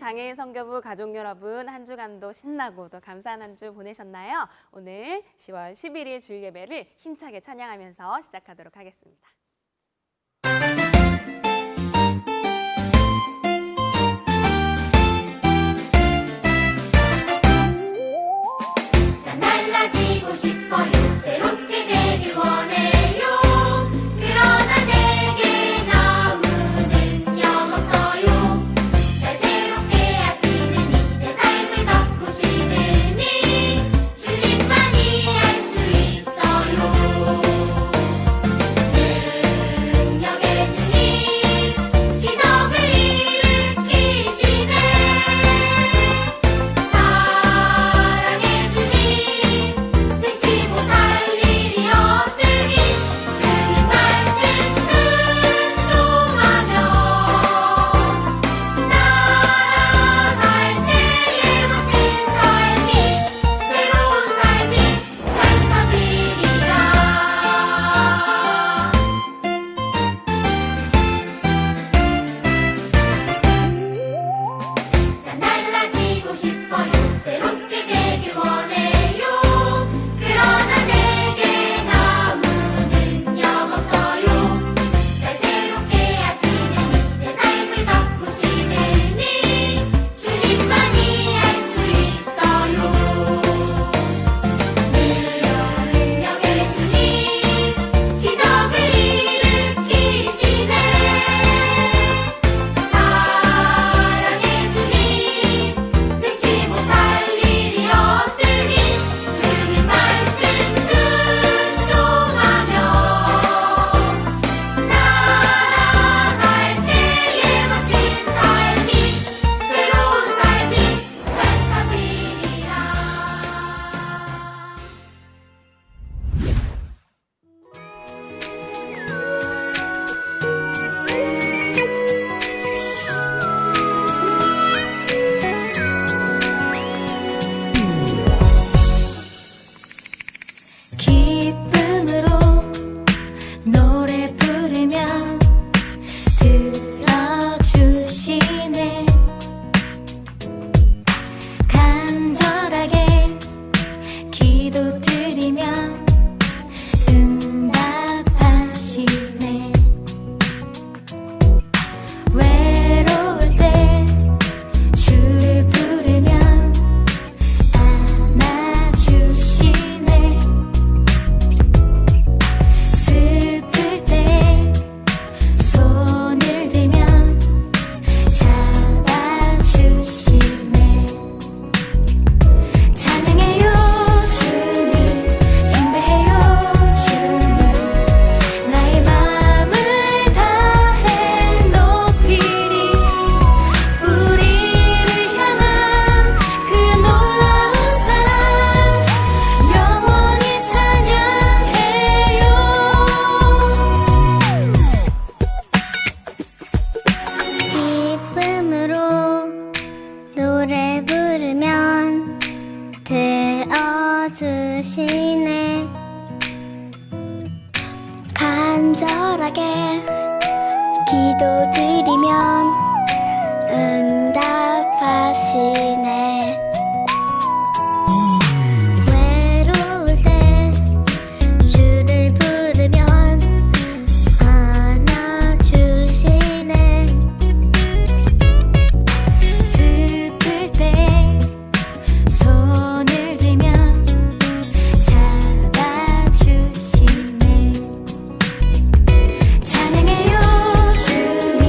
장애인 선교부 가족 여러분, 한 주간도 신나고 또 감사한 한 주 보내셨나요? 오늘 10월 11일 주일 예배를 힘차게 찬양하면서 시작하도록 하겠습니다. 난 달라지고 싶어요. 새롭게 되길 원해요. 그러나 내게 너무 능력 없어요. 날 새롭게 하시는 이 내 삶을 바꾸시는 이 주님만이 할 수 있어요. 능력의 주님 기적을 일으키시네. 사랑의 주님 끊지 못할 일이 없으니 주님 말씀 순종하며 나아갈 때의 멋진 삶이 새로운 삶이 펼쳐지리라. 난 달라지고 싶어요. 새롭게 되길 원해요. 그러나 내게 너무 능력 없어요. 날 새롭게 하시는 이 내 삶을 바꾸시는 이 주님만이 할 수 있어요. 능력의 주님 기적을 일으키시네. 사랑의 주님 끊지 못할 일이 없으니 주님 말씀 순종하며 나아갈 때의 멋진 삶이 새로운 삶이 펼쳐지리라. 기쁨으로 노래 부르면 들어주시네. 간절하게 기도드리면 응답하시네. 외로울 때 주를 부르면 안아주시네. 슬플 때 손을 들면 잡아주시네. 찬양해요 주님, 경배해요 주님. 나의 마음을 다해 높이리. 우리를 향한 그 놀라운 사랑 영원히 찬양해요. 기쁨으로 노래 부르면 들어주시네. 간절하게 기도드리면 응답하시네. 외로울 때 주를 부르면 안아주시네. 슬플 때 손을 들면 잡아주시네. 찬양해요 주님,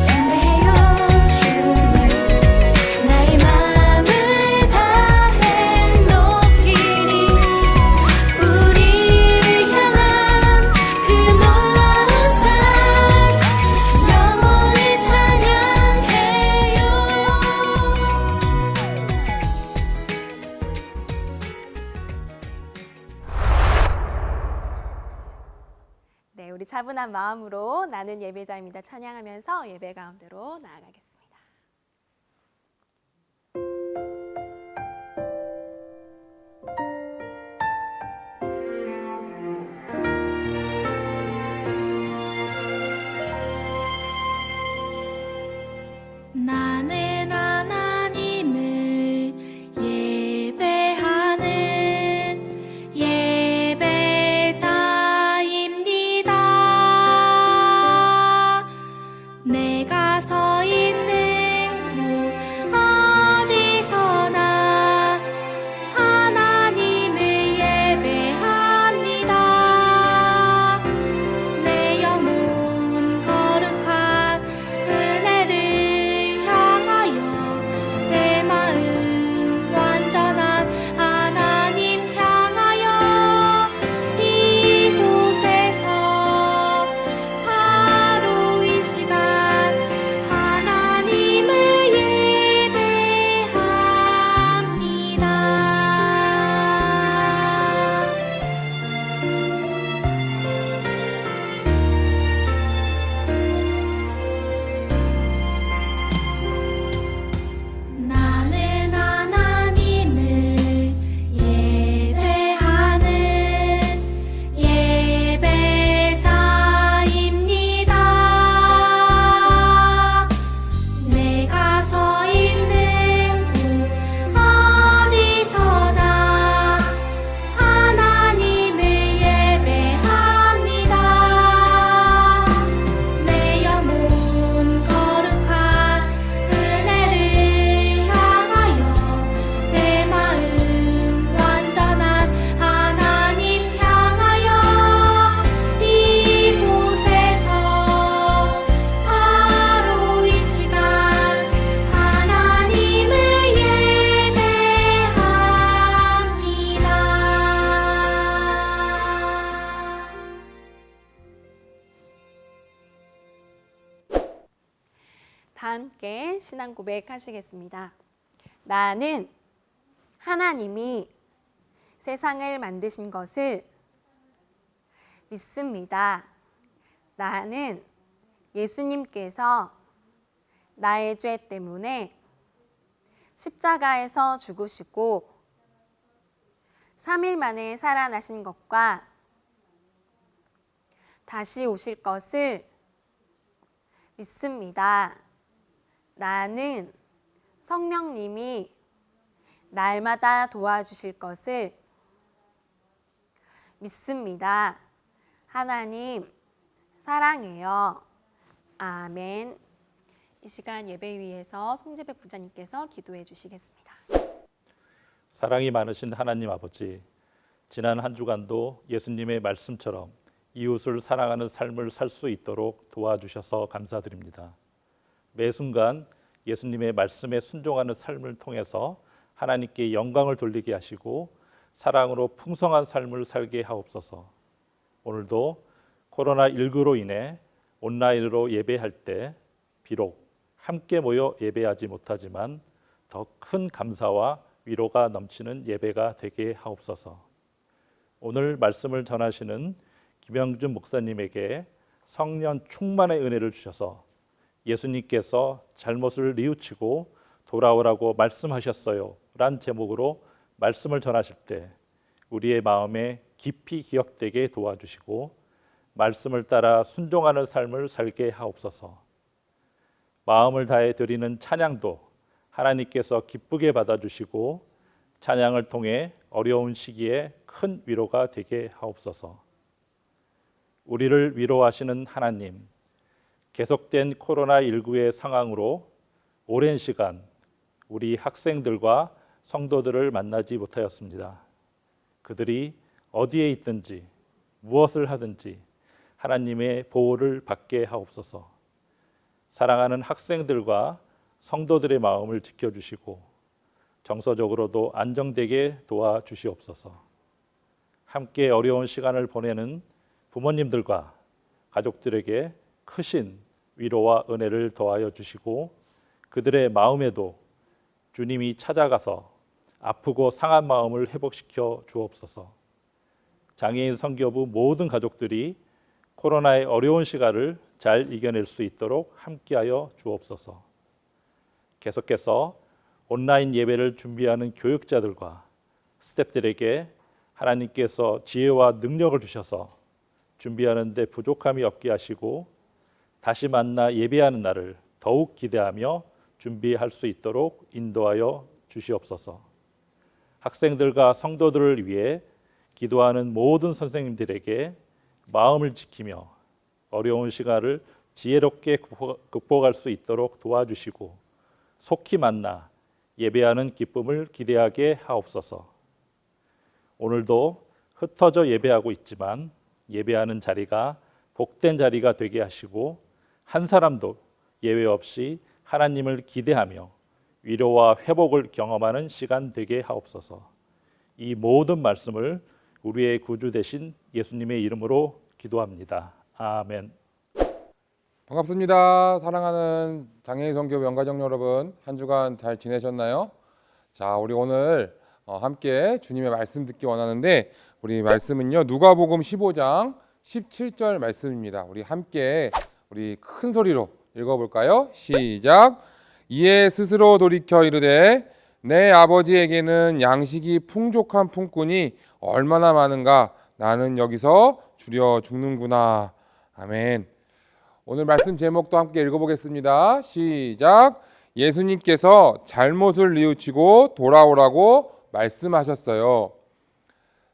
경배해요 주님. 나의 마음을 다해 높이리. 우리를 향한 그 놀라운 사랑 영원히 찬양해요. 네, 우리 차분한 마음으로 나는 예배자입니다 찬양하면서 예배 가운데로 나아가겠습니다. 나는 하나 다 함께 신앙 고백하시겠습니다. 나는 하나님이 세상을 만드신 것을 믿습니다. 나는 예수님께서 나의 죄 때문에 십자가에서 죽으시고 3일 만에 살아나신 것과 다시 오실 것을 믿습니다. 나는 성령님이 날마다 도와주실 것을 믿습니다. 하나님 사랑해요. 아멘. 이 시간 예배 위에서 송재백 부자님께서 기도해 주시겠습니다. 사랑이 많으신 하나님 아버지, 지난 한 주간도 예수님의 말씀처럼 이웃을 사랑하는 삶을 살 수 있도록 도와주셔서 감사드립니다. 매 순간 예수님의 말씀에 순종하는 삶을 통해서 하나님께 영광을 돌리게 하시고 사랑으로 풍성한 삶을 살게 하옵소서. 오늘도 코로나19로 인해 온라인으로 예배할 때 비록 함께 모여 예배하지 못하지만 더 큰 감사와 위로가 넘치는 예배가 되게 하옵소서. 오늘 말씀을 전하시는 김영준 목사님에게 성령 충만의 은혜를 주셔서 예수님께서 잘못을 뉘우치고 돌아오라고 말씀하셨어요 란 제목으로 말씀을 전하실 때 우리의 마음에 깊이 기억되게 도와주시고 말씀을 따라 순종하는 삶을 살게 하옵소서. 마음을 다해 드리는 찬양도 하나님께서 기쁘게 받아주시고 찬양을 통해 어려운 시기에 큰 위로가 되게 하옵소서. 우리를 위로하시는 하나님, 계속된 코로나19의 상황으로 오랜 시간 우리 학생들과 성도들을 만나지 못하였습니다. 그들이 어디에 있든지 무엇을 하든지 하나님의 보호를 받게 하옵소서. 사랑하는 학생들과 성도들의 마음을 지켜주시고 정서적으로도 안정되게 도와주시옵소서. 함께 어려운 시간을 보내는 부모님들과 가족들에게 크신 위로와 은혜를 더하여 주시고 그들의 마음에도 주님이 찾아가서 아프고 상한 마음을 회복시켜 주옵소서. 장애인 선교부 모든 가족들이 코로나의 어려운 시간을 잘 이겨낼 수 있도록 함께하여 주옵소서. 계속해서 온라인 예배를 준비하는 교육자들과 스태프들에게 하나님께서 지혜와 능력을 주셔서 준비하는 데 부족함이 없게 하시고 다시 만나 예배하는 날을 더욱 기대하며 준비할 수 있도록 인도하여 주시옵소서. 학생들과 성도들을 위해 기도하는 모든 선생님들에게 마음을 지키며 어려운 시간을 지혜롭게 극복할 수 있도록 도와주시고 속히 만나 예배하는 기쁨을 기대하게 하옵소서. 오늘도 흩어져 예배하고 있지만 예배하는 자리가 복된 자리가 되게 하시고 한 사람도 예외 없이 하나님을 기대하며 위로와 회복을 경험하는 시간 되게 하옵소서. 이 모든 말씀을 우리의 구주 되신 예수님의 이름으로 기도합니다. 아멘. 반갑습니다. 사랑하는 장애인 선교 명가족 여러분, 한 주간 잘 지내셨나요? 자, 우리 오늘 함께 주님의 말씀 듣기 원하는데 우리 말씀은요 누가복음 15장 17절 말씀입니다. 우리 함께 우리 큰 소리로 읽어볼까요? 시작. 이에 스스로 돌이켜 이르되 내 아버지에게는 양식이 풍족한 품꾼이 얼마나 많은가 나는 여기서 줄여 죽는구나. 아멘. 오늘 말씀 제목도 함께 읽어보겠습니다. 시작. 예수님께서 잘못을 뉘우치고 돌아오라고 말씀하셨어요.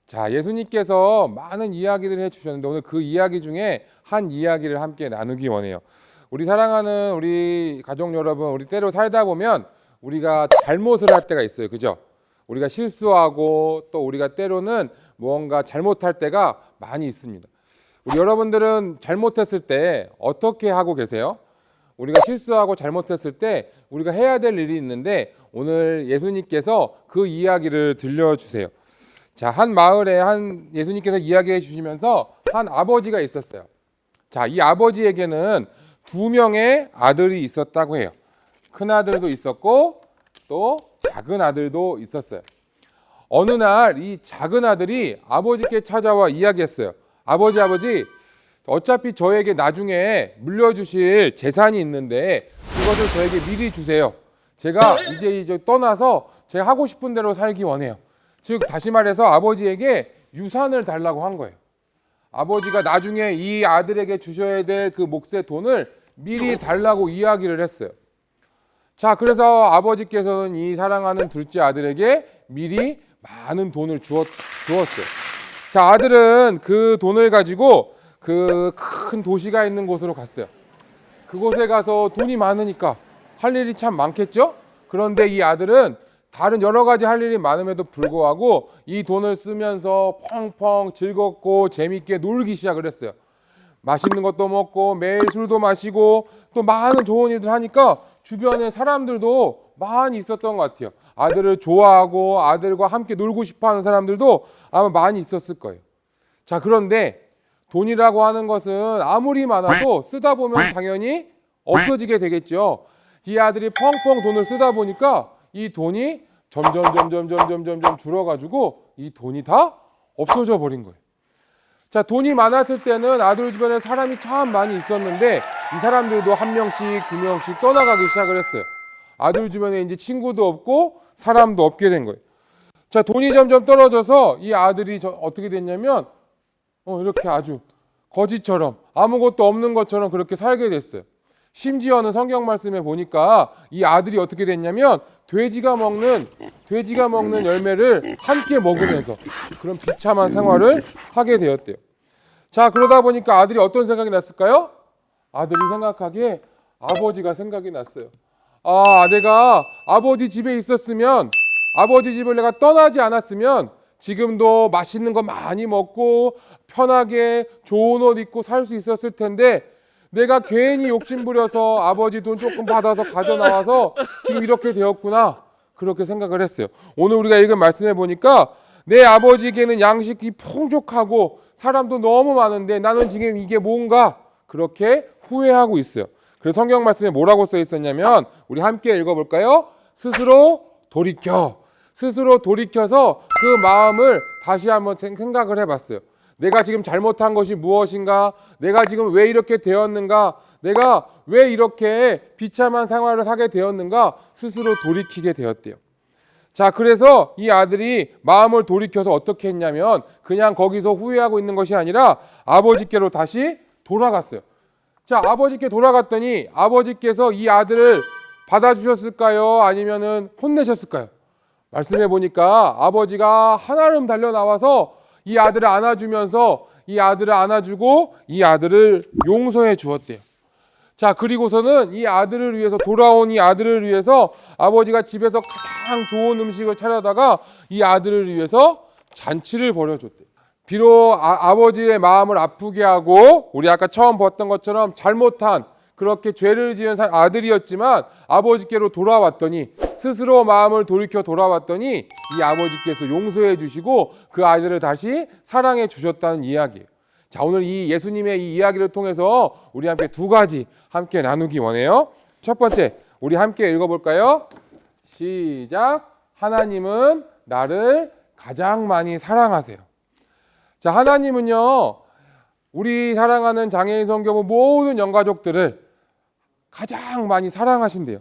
자, 예수님께서 많은 이야기들을 해주셨는데 오늘 그 이야기 중에 한 이야기를 함께 나누기 원해요. 우리 사랑하는 우리 가족 여러분, 우리 때로 살다 보면 우리가 잘못을 할 때가 있어요. 그죠? 우리가 실수하고 또 우리가 때로는 무언가 잘못할 때가 많이 있습니다. 우리 여러분들은 잘못했을 때 어떻게 하고 계세요? 우리가 실수하고 잘못했을 때 우리가 해야 될 일이 있는데 오늘 예수님께서 그 이야기를 들려주세요. 자, 한 마을에 예수님께서 이야기해 주시면서 한 아버지가 있었어요. 자, 이 아버지에게는 두 명의 아들이 있었다고 해요. 큰 아들도 있었고 또 작은 아들도 있었어요. 어느 날 이 작은 아들이 아버지께 찾아와 이야기했어요. 아버지, 어차피 저에게 나중에 물려주실 재산이 있는데 그것을 저에게 미리 주세요. 제가 이제 떠나서 제가 하고 싶은 대로 살기 원해요. 즉 다시 말해서 아버지에게 유산을 달라고 한 거예요. 아버지가 나중에 이 아들에게 주셔야 될 그 몫의 돈을 미리 달라고 이야기를 했어요. 자, 그래서 아버지께서는 이 사랑하는 둘째 아들에게 미리 많은 돈을 주었어요. 자, 아들은 그 돈을 가지고 그 큰 도시가 있는 곳으로 갔어요. 그곳에 가서 돈이 많으니까 할 일이 참 많겠죠? 그런데 이 아들은 다른 여러 가지 할 일이 많음에도 불구하고 이 돈을 쓰면서 펑펑 즐겁고 재밌게 놀기 시작을 했어요. 맛있는 것도 먹고 매일 술도 마시고 또 많은 좋은 일들 하니까 주변에 사람들도 많이 있었던 것 같아요. 아들을 좋아하고 아들과 함께 놀고 싶어하는 사람들도 아마 많이 있었을 거예요. 자, 그런데 돈이라고 하는 것은 아무리 많아도 쓰다 보면 당연히 없어지게 되겠죠. 이 아들이 펑펑 돈을 쓰다 보니까 이 돈이 점점 줄어가지고 이 돈이 다 없어져 버린 거예요. 자, 돈이 많았을 때는 아들 주변에 사람이 참 많이 있었는데 이 사람들도 한 명씩 두 명씩 떠나가기 시작을 했어요. 아들 주변에 이제 친구도 없고 사람도 없게 된 거예요. 자, 돈이 점점 떨어져서 이 아들이 어떻게 됐냐면 이렇게 아주 거지처럼 아무것도 없는 것처럼 그렇게 살게 됐어요. 심지어는 성경 말씀에 보니까 이 아들이 어떻게 됐냐면 돼지가 먹는 열매를 함께 먹으면서 그런 비참한 생활을 하게 되었대요. 자, 그러다 보니까 아들이 어떤 생각이 났을까요? 아들이 생각하기에 아버지가 생각이 났어요. 아, 내가 아버지 집에 있었으면, 아버지 집을 내가 떠나지 않았으면 지금도 맛있는 거 많이 먹고 편하게 좋은 옷 입고 살 수 있었을 텐데 내가 괜히 욕심부려서 아버지 돈 조금 받아서 가져나와서 지금 이렇게 되었구나. 그렇게 생각을 했어요. 오늘 우리가 읽은 말씀에 보니까 내 아버지에게는 양식이 풍족하고 사람도 너무 많은데 나는 지금 이게 뭔가 그렇게 후회하고 있어요. 그래서 성경 말씀에 뭐라고 써 있었냐면 우리 함께 읽어볼까요? 스스로 돌이켜서 그 마음을 다시 한번 생각을 해봤어요. 내가 지금 잘못한 것이 무엇인가? 내가 지금 왜 이렇게 되었는가? 내가 왜 이렇게 비참한 생활을 하게 되었는가? 스스로 돌이키게 되었대요. 자, 그래서 이 아들이 마음을 돌이켜서 어떻게 했냐면 그냥 거기서 후회하고 있는 것이 아니라 아버지께로 다시 돌아갔어요. 자, 아버지께 돌아갔더니 아버지께서 이 아들을 받아주셨을까요? 아니면은 혼내셨을까요? 말씀해 보니까 아버지가 한아름 달려 나와서 이 아들을 안아주면서 이 아들을 안아주고 이 아들을 용서해 주었대요. 자, 그리고서는 이 아들을 위해서 돌아온 이 아들을 위해서 아버지가 집에서 가장 좋은 음식을 차려다가 이 아들을 위해서 잔치를 벌여줬대요. 비록 아버지의 마음을 아프게 하고 우리 아까 처음 봤던 것처럼 잘못한 그렇게 죄를 지은 아들이었지만 아버지께로 돌아왔더니 스스로 마음을 돌이켜 돌아왔더니 이 아버지께서 용서해 주시고 그 아이들을 다시 사랑해 주셨다는 이야기예요. 자, 오늘 이 예수님의 이 이야기를 통해서 우리 함께 두 가지 함께 나누기 원해요. 첫 번째, 우리 함께 읽어볼까요? 시작. 하나님은 나를 가장 많이 사랑하세요. 자, 하나님은요, 우리 사랑하는 장애인 성교부 모든 영가족들을 가장 많이 사랑하신대요.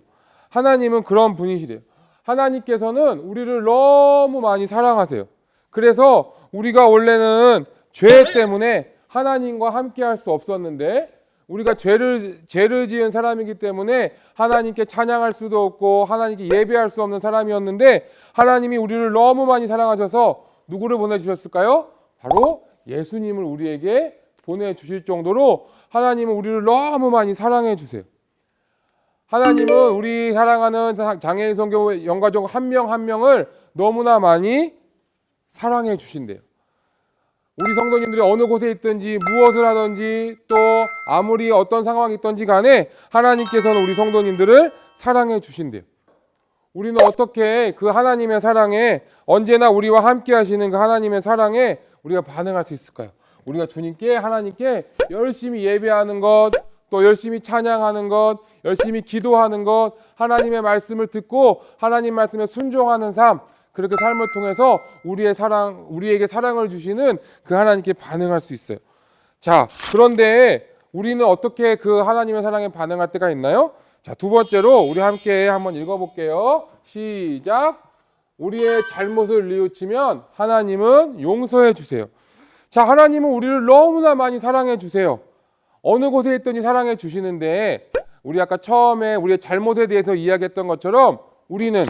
하나님은 그런 분이시래요. 하나님께서는 우리를 너무 많이 사랑하세요. 그래서 우리가 원래는 죄 때문에 하나님과 함께 할 수 없었는데 우리가 죄를 지은 사람이기 때문에 하나님께 찬양할 수도 없고 하나님께 예배할 수 없는 사람이었는데 하나님이 우리를 너무 많이 사랑하셔서 누구를 보내주셨을까요? 바로 예수님을 우리에게 보내주실 정도로 하나님은 우리를 너무 많이 사랑해 주세요. 하나님은 우리 사랑하는 장애인 성교 영가족 한 명 한 명을 너무나 많이 사랑해 주신대요. 우리 성도님들이 어느 곳에 있든지 무엇을 하든지 또 아무리 어떤 상황이 있든지 간에 하나님께서는 우리 성도님들을 사랑해 주신대요. 우리는 어떻게 그 하나님의 사랑에 언제나 우리와 함께 하시는 그 하나님의 사랑에 우리가 반응할 수 있을까요? 우리가 주님께 하나님께 열심히 예배하는 것, 또 열심히 찬양하는 것, 열심히 기도하는 것, 하나님의 말씀을 듣고 하나님 말씀에 순종하는 삶, 그렇게 삶을 통해서 우리에게 사랑을 주시는 그 하나님께 반응할 수 있어요. 자, 그런데 우리는 어떻게 그 하나님의 사랑에 반응할 때가 있나요? 자, 두 번째로 우리 함께 한번 읽어볼게요. 시작. 우리의 잘못을 뉘우치면 하나님은 용서해 주세요. 자, 하나님은 우리를 너무나 많이 사랑해 주세요. 어느 곳에 있든지 사랑해 주시는데, 우리 아까 처음에 우리의 잘못에 대해서 이야기했던 것처럼 우리는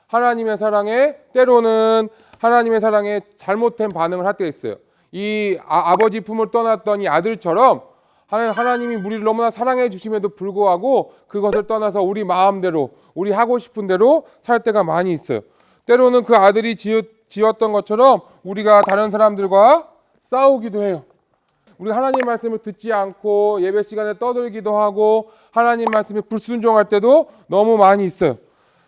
하나님의 사랑에, 때로는 하나님의 사랑에 잘못된 반응을 할 때가 있어요. 이 아버지 품을 떠났던 이 아들처럼 하나님이 우리를 너무나 사랑해 주심에도 불구하고 그것을 떠나서 우리 마음대로, 우리 하고 싶은 대로 살 때가 많이 있어요. 때로는 그 아들이 지었던 것처럼 우리가 다른 사람들과 싸우기도 해요. 우리 하나님 말씀을 듣지 않고 예배 시간에 떠들기도 하고 하나님 말씀에 불순종할 때도 너무 많이 있어요.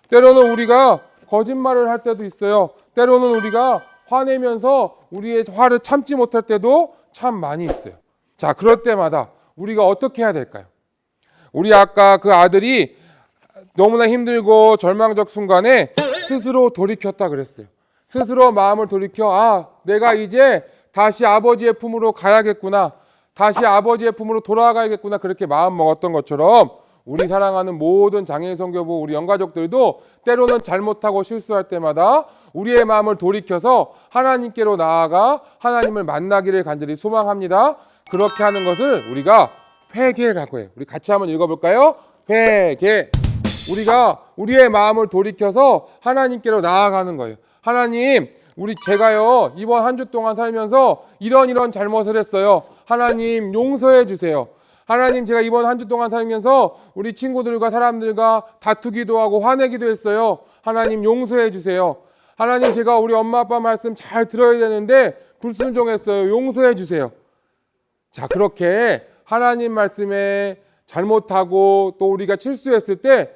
때로는 우리가 거짓말을 할 때도 있어요. 때로는 우리가 화내면서 우리의 화를 참지 못할 때도 참 많이 있어요. 자, 그럴 때마다 우리가 어떻게 해야 될까요? 우리 아까 그 아들이 너무나 힘들고 절망적 순간에 스스로 돌이켰다 그랬어요. 스스로 마음을 돌이켜, 내가 이제 다시 아버지의 품으로 가야겠구나, 다시 아버지의 품으로 돌아가야겠구나, 그렇게 마음 먹었던 것처럼 우리 사랑하는 모든 장애인 선교부 우리 영가족들도 때로는 잘못하고 실수할 때마다 우리의 마음을 돌이켜서 하나님께로 나아가 하나님을 만나기를 간절히 소망합니다. 그렇게 하는 것을 우리가 회개라고 해요. 우리 같이 한번 읽어볼까요? 회개. 우리가 우리의 마음을 돌이켜서 하나님께로 나아가는 거예요. 하나님, 제가요 이번 한 주 동안 살면서 이런 잘못을 했어요. 하나님 용서해 주세요. 하나님, 제가 이번 한 주 동안 살면서 우리 친구들과 사람들과 다투기도 하고 화내기도 했어요. 하나님 용서해 주세요. 하나님, 제가 우리 엄마 아빠 말씀 잘 들어야 되는데 불순종했어요. 용서해 주세요. 자, 그렇게 하나님 말씀에 잘못하고 또 우리가 실수했을 때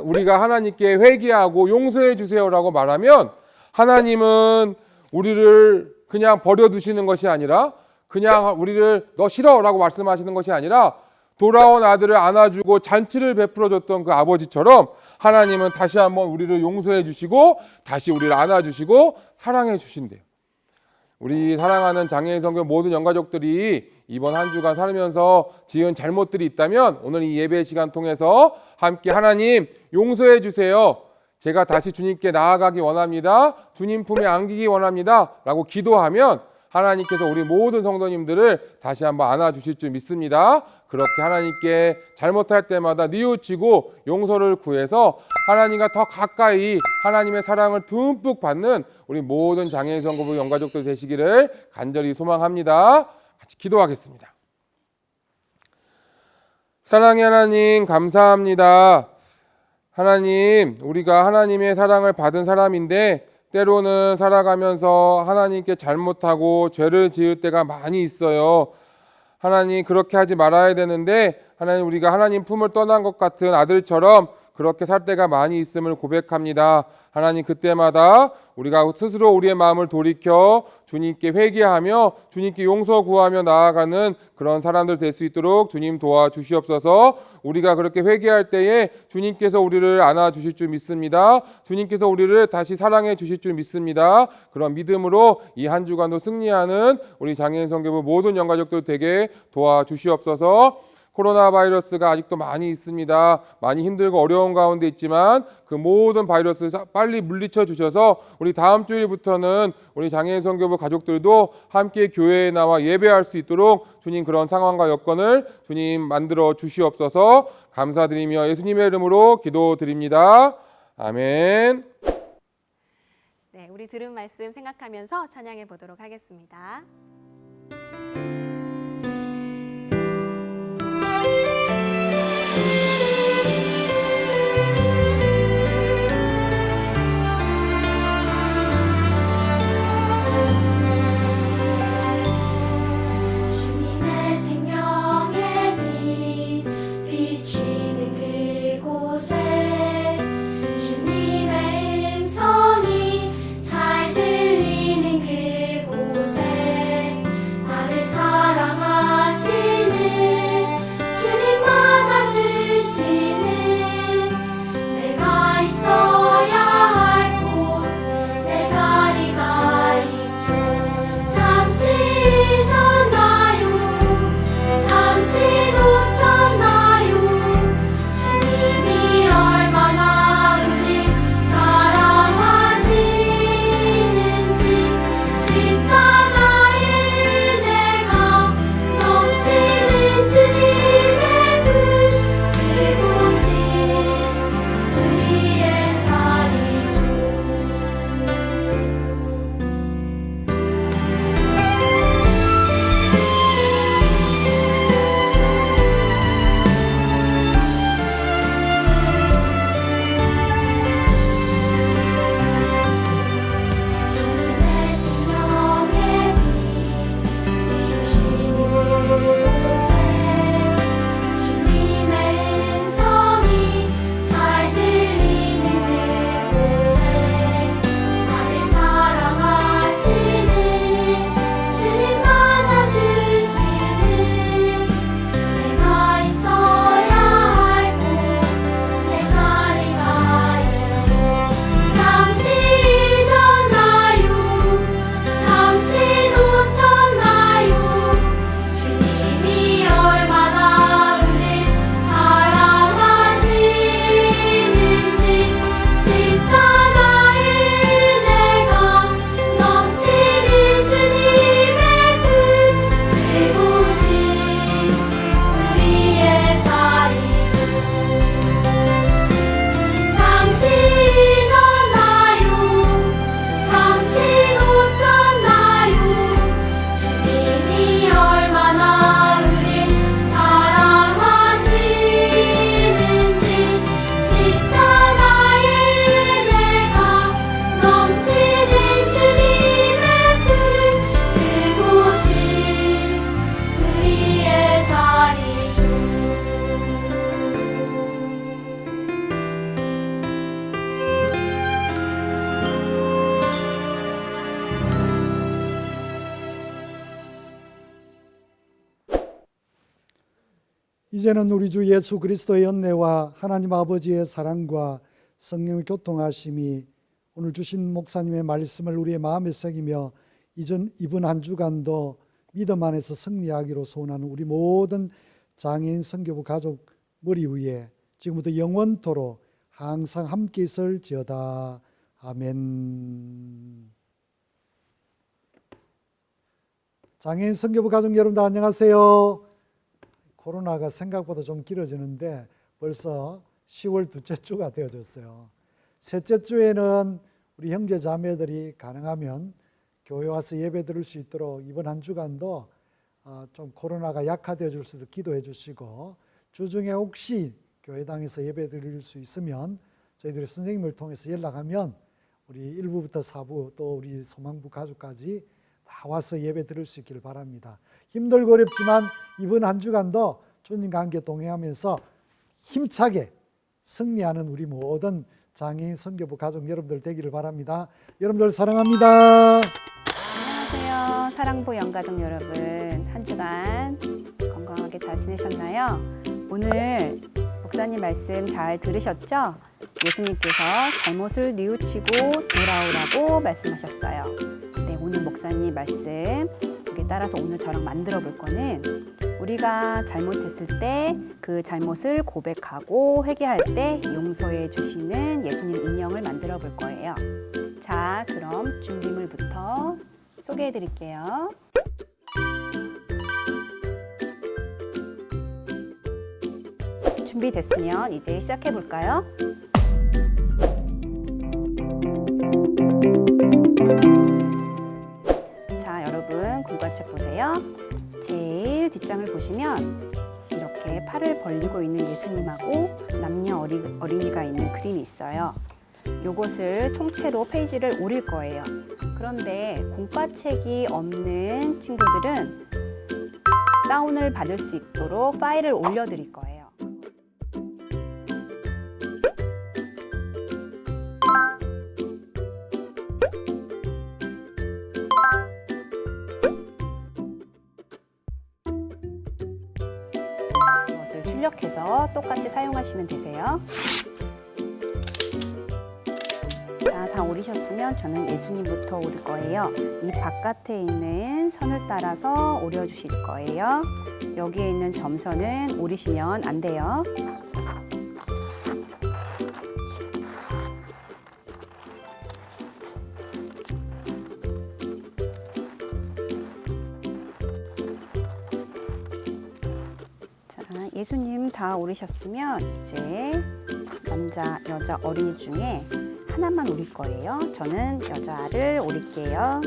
우리가 하나님께 회개하고 용서해 주세요라고 말하면 하나님은 우리를 그냥 버려두시는 것이 아니라, 그냥 우리를 너 싫어라고 말씀하시는 것이 아니라, 돌아온 아들을 안아주고 잔치를 베풀어줬던 그 아버지처럼 하나님은 다시 한번 우리를 용서해 주시고 다시 우리를 안아주시고 사랑해 주신대요. 우리 사랑하는 장애인 선교 모든 영가족들이 이번 한 주간 살면서 지은 잘못들이 있다면 오늘 이 예배 시간 통해서 함께 하나님 용서해 주세요. 제가 다시 주님께 나아가기 원합니다. 주님 품에 안기기 원합니다. 라고 기도하면 하나님께서 우리 모든 성도님들을 다시 한번 안아주실 줄 믿습니다. 그렇게 하나님께 잘못할 때마다 뉘우치고 용서를 구해서 하나님과 더 가까이 하나님의 사랑을 듬뿍 받는 우리 모든 장애인 선교부 영가족들 되시기를 간절히 소망합니다. 같이 기도하겠습니다. 사랑의 하나님, 감사합니다. 하나님, 우리가 하나님의 사랑을 받은 사람인데 때로는 살아가면서 하나님께 잘못하고 죄를 지을 때가 많이 있어요. 하나님, 그렇게 하지 말아야 되는데 하나님, 우리가 하나님 품을 떠난 것 같은 아들처럼 그렇게 살 때가 많이 있음을 고백합니다. 하나님, 그때마다 우리가 스스로 우리의 마음을 돌이켜 주님께 회개하며 주님께 용서 구하며 나아가는 그런 사람들 될 수 있도록 주님 도와주시옵소서. 우리가 그렇게 회개할 때에 주님께서 우리를 안아주실 줄 믿습니다. 주님께서 우리를 다시 사랑해 주실 줄 믿습니다. 그런 믿음으로 이 한 주간도 승리하는 우리 장애인 선교부 모든 영가족들 되게 도와주시옵소서. 코로나 바이러스가 아직도 많이 있습니다. 많이 힘들고 어려운 가운데 있지만 그 모든 바이러스 빨리 물리쳐 주셔서 우리 다음 주일부터는 우리 장애인 선교부 가족들도 함께 교회에 나와 예배할 수 있도록 주님 그런 상황과 여건을 주님 만들어 주시옵소서. 감사드리며 예수님의 이름으로 기도드립니다. 아멘. 네, 우리 들은 말씀 생각하면서 찬양해 보도록 하겠습니다. 주님의 생명의 빛 비치는 그곳에 주님의 음성이 잘 들리는 그곳에 이제는 우리 주 예수 그리스도의 연례와 하나님 아버지의 사랑과 성령의 교통하심이 오늘 주신 목사님의 말씀을 우리의 마음에 새기며 이번 한 주간도 믿음 안에서 승리하기로 소원하는 우리 모든 장애인 선교부 가족 머리 위에 지금부터 영원토록 항상 함께 있을지어다. 아멘. 장애인 선교부 가족 여러분들 안녕하세요. 코로나가 생각보다 좀 길어지는데 벌써 10월 둘째 주가 되어졌어요. 셋째 주에는 우리 형제 자매들이 가능하면 교회 와서 예배 드릴 수 있도록 이번 한 주간도 좀 코로나가 약화되어 줄 수도 기도해 주시고, 주중에 혹시 교회당에서 예배 드릴 수 있으면 저희들이 선생님을 통해서 연락하면 우리 1부부터 4부 또 우리 소망부 가족까지 다 와서 예배 드릴 수 있기를 바랍니다. 힘들고 어렵지만 이번 한 주간도 주님과 함께 동행하면서 힘차게 승리하는 우리 모든 장애인 선교부 가족 여러분들 되기를 바랍니다. 여러분들 사랑합니다. 안녕하세요. 사랑부 영가족 여러분, 한 주간 건강하게 잘 지내셨나요? 오늘 목사님 말씀 잘 들으셨죠? 예수님께서 잘못을 뉘우치고 돌아오라고 말씀하셨어요. 네, 오늘 목사님 말씀 여기에 따라서 오늘 저랑 만들어 볼 거는, 우리가 잘못했을 때 그 잘못을 고백하고 회개할 때 용서해 주시는 예수님 인형을 만들어 볼 거예요. 자, 그럼 준비물부터 소개해 드릴게요. 준비됐으면 이제 시작해 볼까요? 자, 여러분 공과책 보세요. 제일 뒷장을 보시면 이렇게 팔을 벌리고 있는 예수님하고 남녀 어린이가 있는 그림이 있어요. 요것을 통째로 페이지를 오릴 거예요. 그런데 공과책이 없는 친구들은 다운을 받을 수 있도록 파일을 올려드릴 거예요. 이것을 출력해서 똑같이 사용하시면 되세요. 자, 다 오리셨으면 저는 예수님부터 오릴 거예요. 이 바깥에 있는 선을 따라서 오려주실 거예요. 여기에 있는 점선은 오리시면 안 돼요. 자, 예수님 다 오리셨으면 이제 남자, 여자 어린이 중에 하나만 오릴 거예요. 저는 여자를 오릴게요.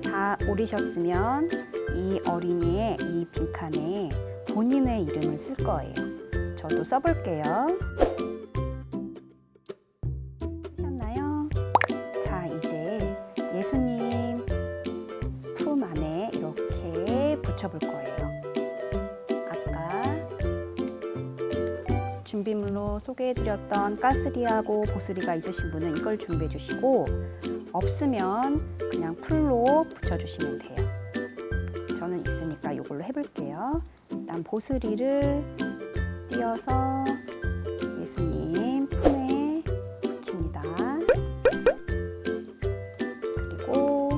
다 오리셨으면 이 어린이의 이 빈칸에 본인의 이름을 쓸 거예요. 저도 써볼게요. 쓰셨나요? 자, 이제 예수님 품 안에 이렇게 붙여볼 거예요. 준비물로 소개해드렸던 까스리하고 보스리가 있으신 분은 이걸 준비해 주시고, 없으면 그냥 풀로 붙여주시면 돼요. 저는 있으니까 이걸로 해볼게요. 일단 보스리를 띄어서 예수님 품에 붙입니다. 그리고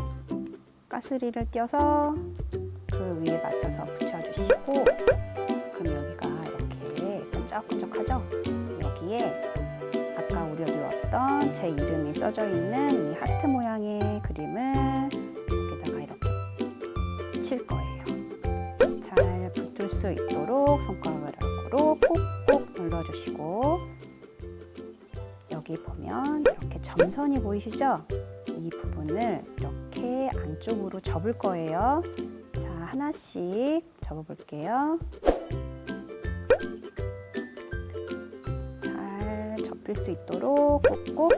까스리를 띄어서 그 위에 맞춰서 붙여주시고, 그럼 여기가 끈적끈적하죠? 여기에 아까 우려두었던 제 이름이 써져 있는 이 하트 모양의 그림을 여기다가 이렇게 칠 거예요. 잘 붙을 수 있도록 손가락으로 꾹꾹 눌러주시고, 여기 보면 이렇게 점선이 보이시죠? 이 부분을 이렇게 안쪽으로 접을 거예요. 자, 하나씩 접어볼게요. 접힐 수 있도록 꾹꾹,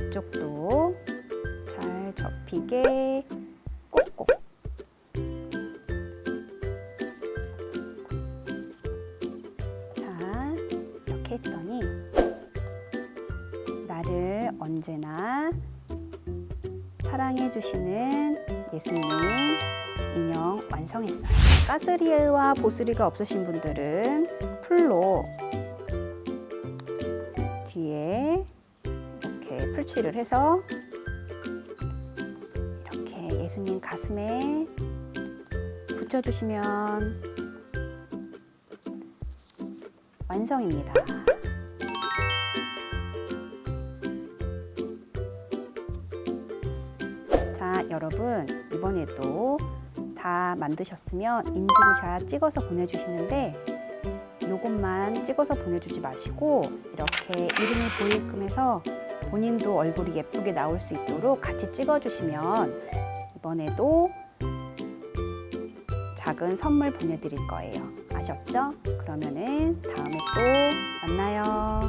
이쪽도 잘 접히게 꾹꾹. 자, 이렇게 했더니 나를 언제나 사랑해 주시는 예수님 인형 완성했어요. 까스리와 보스리가 없으신 분들은 풀로 뒤에 이렇게 풀칠을 해서 이렇게 예수님 가슴에 붙여주시면 완성입니다. 자, 여러분 이번에도 다 만드셨으면 인증샷 찍어서 보내주시는데 요것만 찍어서 보내주지 마시고 이렇게 이름이 보이게끔 해서 본인도 얼굴이 예쁘게 나올 수 있도록 같이 찍어주시면 이번에도 작은 선물 보내드릴 거예요. 아셨죠? 그러면은 다음에 또 만나요.